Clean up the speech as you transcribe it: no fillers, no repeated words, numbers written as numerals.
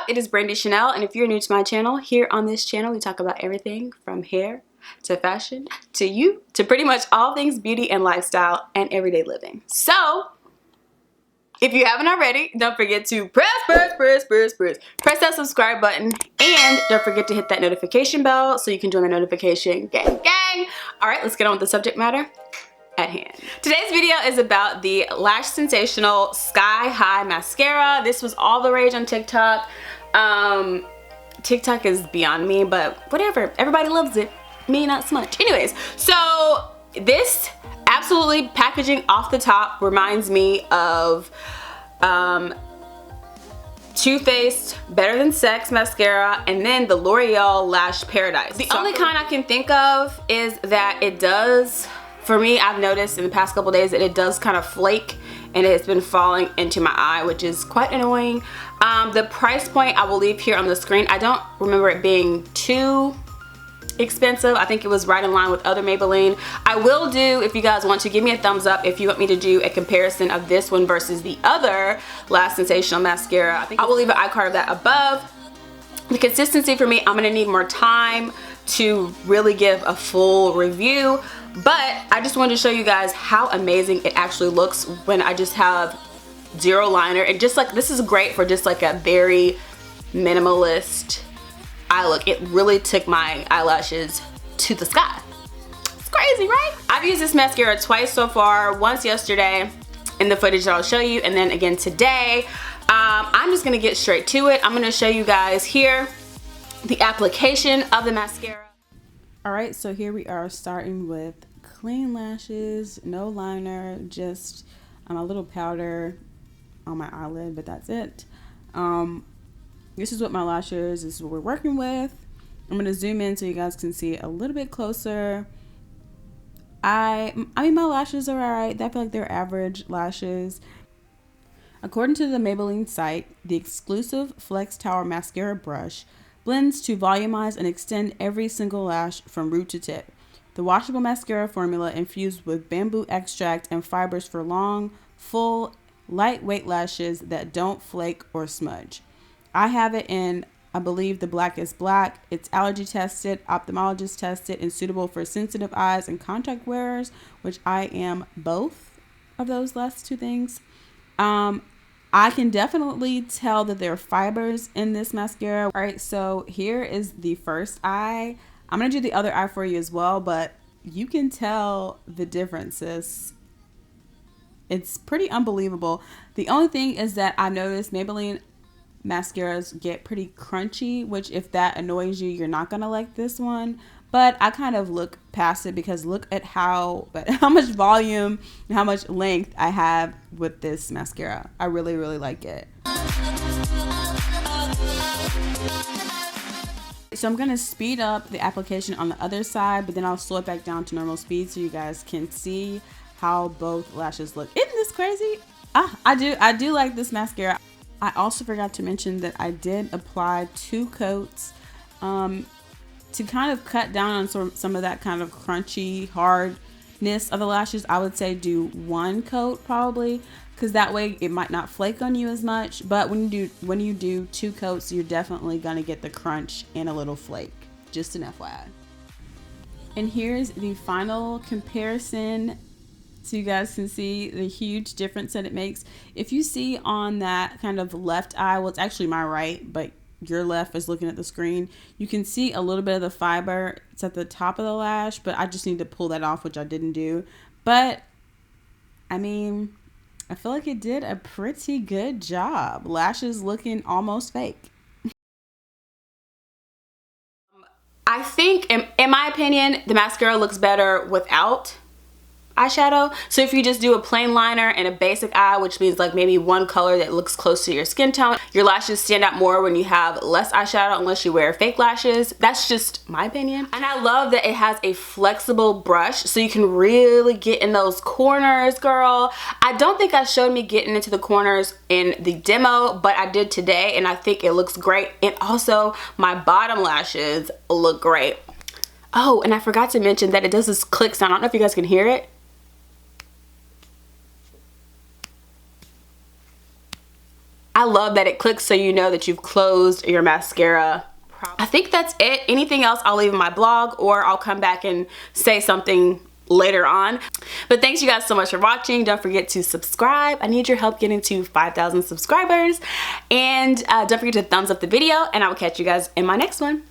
It is Brandy Chanell, and if you're new to my channel, here on this channel we talk about everything from hair to fashion to you to pretty much all things beauty and lifestyle and everyday living. So if you haven't already, don't forget to press that subscribe button, and don't forget to hit that notification bell so you can join the notification gang. All right, let's get on with the subject matter at hand. Today's video is about the Lash Sensational Skyhigh mascara. This was all the rage on TikTok. TikTok is beyond me, but whatever, everybody loves it, me not so much. Anyways, so this absolutely packaging off the top reminds me of Too Faced Better Than Sex mascara, and then the L'Oreal Lash Paradise. The only kind I can think of is that it does, for me, I've noticed in the past couple days that it does kind of flake and it's been falling into my eye, which is quite annoying. The price point I will leave here on the screen. I don't remember it being too expensive. I think it was right in line with other Maybelline. I will do, if you guys want to, give me a thumbs up if you want me to do a comparison of this one versus the other Lash Sensational mascara. I will leave an iCard of that above. The consistency for me, I'm gonna need more time to really give a full review, but I just wanted to show you guys how amazing it actually looks when I just have zero liner. And just like, this is great for just like a very minimalist eye look. It really took my eyelashes to the sky. It's crazy, right? I've used this mascara twice so far, once yesterday in the footage that I'll show you, and then again today. I'm just gonna get straight to it. I'm gonna show you guys here the application of the mascara. All right, so here we are starting with clean lashes, no liner, just a little powder on my eyelid, but that's it. This is what my lashes, this is what we're working with. I'm gonna zoom in so you guys can see a little bit closer. I mean, my lashes are alright. I feel like they're average lashes. According to the Maybelline site, the exclusive Flex Tower mascara brush blends to volumize and extend every single lash from root to tip. The washable mascara formula infused with bamboo extract and fibers for long, full, lightweight lashes that don't flake or smudge. I have it in, I believe, the blackest black. It's allergy tested, ophthalmologist tested, and suitable for sensitive eyes and contact wearers, which I am both of those last two things. I can definitely tell that there are fibers in this mascara. All right, so here is the first eye. I'm gonna do the other eye for you as well, but you can tell the differences. It's pretty unbelievable. The only thing is that I noticed Maybelline mascaras get pretty crunchy, which if that annoys you, you're not gonna like this one. But I kind of look past it because look at how much volume and how much length I have with this mascara. I really like it. So I'm gonna speed up the application on the other side, but then I'll slow it back down to normal speed so you guys can see how both lashes look. Isn't this crazy? I do like this mascara. I also forgot to mention that I did apply 2 coats to kind of cut down on some of that kind of crunchy hardness of the lashes. I would say do 1 coat probably, because that way it might not flake on you as much. But when you do 2 coats, you're definitely gonna get the crunch and a little flake. Just an FYI. And here's the final comparison, so you guys can see the huge difference that it makes. If you see on that kind of left eye, well, it's actually my right, but your left is looking at the screen, you can see a little bit of the fiber. It's at the top of the lash, but I just need to pull that off, which I didn't do. But I mean, I feel like it did a pretty good job. Lashes looking almost fake. I think, in my opinion, the mascara looks better without eyeshadow. So if you just do a plain liner and a basic eye, which means like maybe one color that looks close to your skin tone, your lashes stand out more when you have less eyeshadow, unless you wear fake lashes. That's just my opinion. And I love that it has a flexible brush, so you can really get in those corners, girl. I don't think I showed me getting into the corners in the demo, but I did today, and I think it looks great. And also my bottom lashes look great. Oh, and I forgot to mention that it does this click sound. I don't know if you guys can hear it. I love that it clicks so you know that you've closed your mascara. I think that's it. Anything else I'll leave in my blog, or I'll come back and say something later on. But thanks you guys so much for watching. Don't forget to subscribe. I need your help getting to 5,000 subscribers. And don't forget to thumbs up the video, and I will catch you guys in my next one.